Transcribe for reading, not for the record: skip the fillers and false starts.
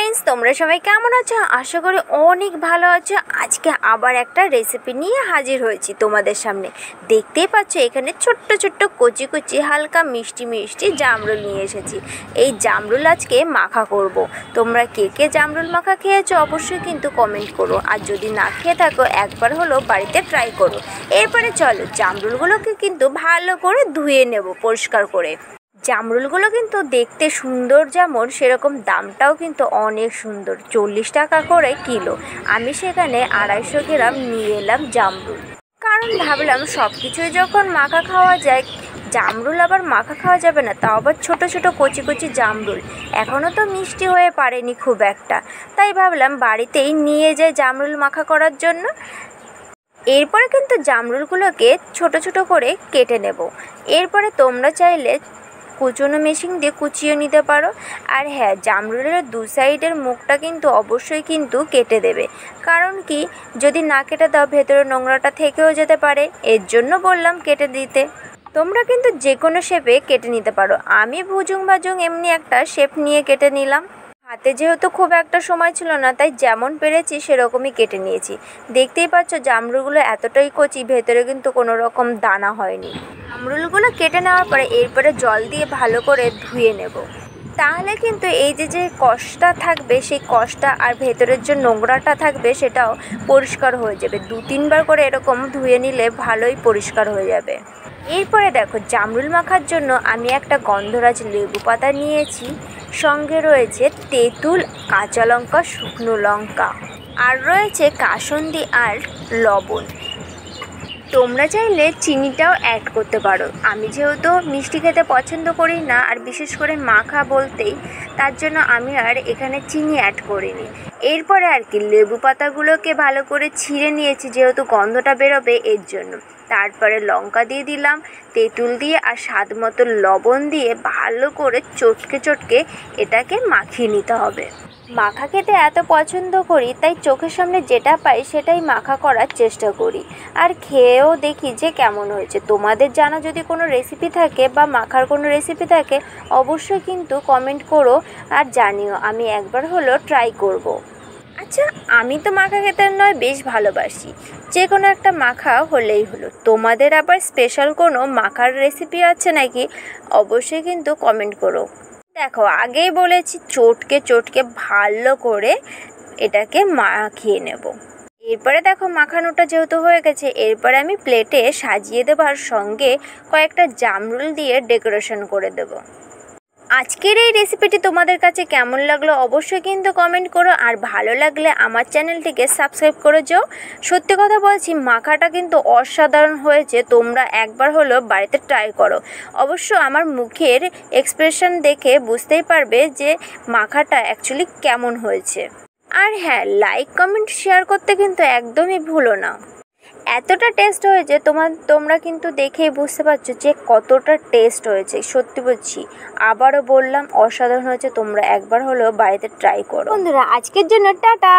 Friends, তোমরা সবাই কেমন আছো? আশা করি অনেক ভালো আছো। আজকে আবার একটা রেসিপি নিয়ে হাজির হয়েছি তোমাদের সামনে। দেখতেই পাচ্ছ এখানে ছোট্ট ছোট্ট কচি কচি হালকা মিষ্টি মিষ্টি জামরুল নিয়ে এসেছি। এই জামরুল আজকে মাখা করব। তোমরা কে কে জামরুল মাখা খেয়েছো অবশ্যই কিন্তু কমেন্ট করো, আর যদি না খেয়ে থাকো একবার হলো বাড়িতে ট্রাই করো। এরপরে চলো জামরুলগুলোকে কিন্তু ভালো করে ধুয়ে নেব পরিষ্কার করে। জামরুলগুলো কিন্তু দেখতে সুন্দর যেমন সেরকম দামটাও কিন্তু অনেক সুন্দর, 40 টাকা করে কিলো। আমি সেখানে 250 গ্রাম নিয়ে এলাম জামরুল, কারণ ভাবলাম সব কিছুই যখন মাখা খাওয়া যায় জামরুল আবার মাখা খাওয়া যাবে না, তাও আবার ছোট ছোট কচি কচি জামরুল এখনও তো মিষ্টি হয়ে পারেনি খুব একটা, তাই ভাবলাম বাড়িতেই নিয়ে যাই জামরুল মাখা করার জন্য। এরপরে কিন্তু জামরুলগুলোকে ছোট ছোট করে কেটে নেব। এরপরে তোমরা চাইলে কুচনো মেশিন দিয়ে কুচিয়ে নিতে পারো। আর হ্যাঁ, জামরুলের দু সাইডের মুখটা কিন্তু অবশ্যই কিন্তু কেটে দেবে, কারণ কি যদি না কেটে দাও ভেতরে নোংরাটা থেকেও যেতে পারে, এর জন্য বললাম কেটে দিতে। তোমরা কিন্তু যে কোনো শেপে কেটে নিতে পারো। আমি ভুজুং ভাজুং এমনি একটা শেপ নিয়ে কেটে নিলাম। হাতে যেহেতু খুব একটা সময় ছিল না, তাই যেমন পেরেছি সেরকমই কেটে নিয়েছি। দেখতেই পাচ্ছ জামরুলগুলো এতটাই কচি, ভেতরে কিন্তু কোনো রকম দানা হয়নি। জামরুলগুলো কেটে নেওয়ার পরে এরপরে জল দিয়ে ভালো করে ধুয়ে নেব। তাহলে কিন্তু এই যে কষটা থাকবে সেই কষটা আর ভেতরের যে নোংরাটা থাকবে সেটাও পরিষ্কার হয়ে যাবে। 2-3 বার করে এরকম ধুয়ে নিলে ভালোই পরিষ্কার হয়ে যাবে। এরপরে দেখো জামরুল মাখার জন্য আমি একটা গন্ধরাজ লেবু পাতা নিয়েছি, সঙ্গে রয়েছে তেঁতুল, কাঁচা লঙ্কা, শুকনো লঙ্কা, আর রয়েছে কাসুন্দি আর লবণ। তোমরা চাইলে চিনিটাও অ্যাড করতে পারো। আমি যেহেতু মিষ্টি খেতে পছন্দ করি না, আর বিশেষ করে মাখা বলতেই, তার জন্য আমি আর এখানে চিনি অ্যাড করিনি। এরপরে আর কি লেবু পাতাগুলোকে ভালো করে ছিঁড়ে নিয়েছি, যেহেতু গন্ধটা বেরোবে এর জন্য। তারপরে লঙ্কা দিয়ে দিলাম, তেঁতুল দিয়ে আর স্বাদ মতো লবণ দিয়ে ভালো করে চটকে চটকে এটাকে মাখিয়ে নিতে হবে। মাখা খেতে এত পছন্দ করি, তাই চোখের সামনে যেটা পাই সেটাই মাখা করার চেষ্টা করি, আর খেয়েও দেখি যে কেমন হয়েছে। তোমাদের জানা যদি কোনো রেসিপি থাকে বা মাখার কোনো রেসিপি থাকে অবশ্যই কিন্তু কমেন্ট করো আর জানিও, আমি একবার হলো ট্রাই করব। আচ্ছা, আমি তো মাখা খেতে নয় বেশ ভালোবাসি, যে কোনো একটা মাখা হলেই হলো। তোমাদের আবার স্পেশাল কোনো মাখার রেসিপি আছে নাকি অবশ্যই কিন্তু কমেন্ট করো। দেখো আগেই বলেছি চটকে চটকে ভালো করে এটাকে মাখিয়ে নেব। এরপরে দেখো মাখানোটা যেহেতু হয়ে গেছে, এরপরে আমি প্লেটে সাজিয়ে দেবো আর সঙ্গে কয়েকটা জামরুল দিয়ে ডেকোরেশন করে দেবো। আজকের এই রেসিপিটি তোমাদের কাছে কেমন লাগলো অবশ্যই কিন্তু কমেন্ট করো, আর ভালো লাগলে আমার চ্যানেলটিকে সাবস্ক্রাইব করে যাও। সত্যি কথা বলছি মাখাটা কিন্তু অসাধারণ হয়েছে, তোমরা একবার হলো বাড়িতে ট্রাই করো। অবশ্য আমার মুখের এক্সপ্রেশন দেখে বুঝতেই পারবে যে মাখাটা অ্যাকচুয়ালি কেমন হয়েছে। আর হ্যাঁ, লাইক কমেন্ট শেয়ার করতে কিন্তু একদমই ভুলো না। এতটা টেস্ট হয়েছে তোমরা কিন্তু দেখেই বুঝতে পারছো যে কতটা টেস্ট হয়েছে। সত্যি বলছি, আবারও বললাম অসাধারণ হয়েছে, তোমরা একবার হলেও বাড়িতে ট্রাই করো। বন্ধুরা আজকের জন্য টাটা।